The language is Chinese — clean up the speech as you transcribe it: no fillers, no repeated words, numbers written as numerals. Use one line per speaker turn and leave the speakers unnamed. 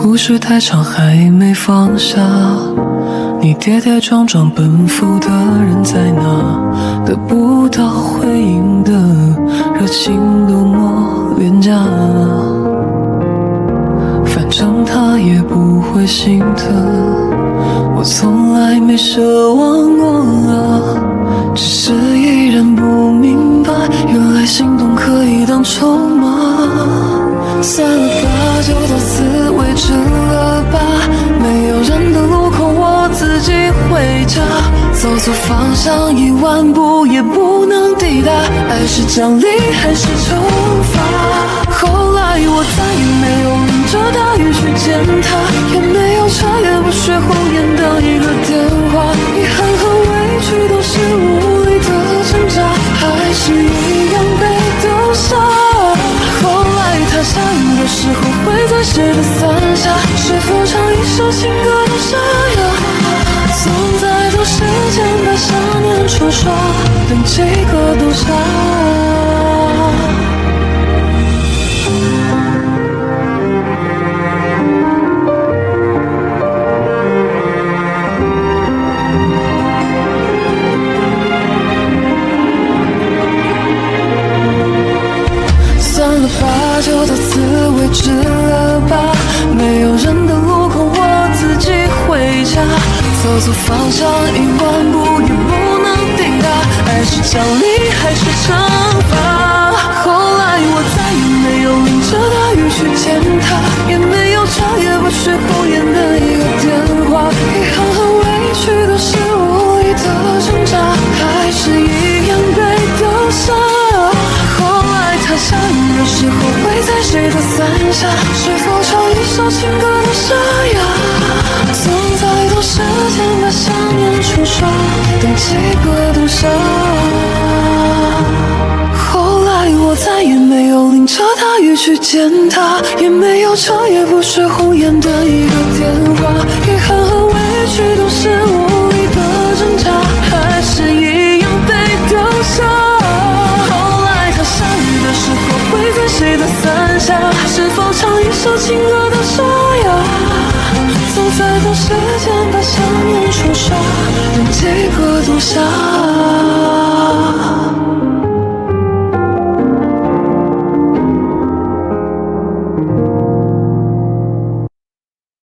故事太长还没放下，你跌跌撞撞奔赴的人在哪？得不到回应的热情多么廉价，反正他也不会心疼，我从来没奢望过啊，只是依然不明白，原来心动可以当筹码。算了吧，就到此为止了吧，没有人的路口我自己回家，走错方向1万步也不能抵达，爱是奖励还是惩罚？后来我再也没有淋着大雨去见他，也没有彻夜不睡红颜的一个电话，遗憾和委屈都是无力的挣扎，还是一样被丢下。后来他下雨的时候会在谁的伞下，是否唱一首情歌都沙哑，总在等时间把想念冲刷，等几个冬夏。就到此为止了吧，没有人的路口我自己回家，走错方向1万步也不能抵达，爱是奖励还是惩罚？后来我再也没有淋着大雨去见他，也没有彻夜不睡红颜的一个电话，遗憾和委屈都是无力的挣扎，还是一样被丢下。下雨的时候会在谁的伞下，是否唱一首情歌都沙哑，总在等时间把想念冲刷，等几个冬夏。后来我再也没有淋着大雨去见他，也没有彻夜不睡红颜的一个电话，遗憾和委屈都是无力的挣扎，还是一样被丢下。会在谁的伞下，是否唱一首情歌都沙哑，总在等时间把想念冲刷，等几个冬夏。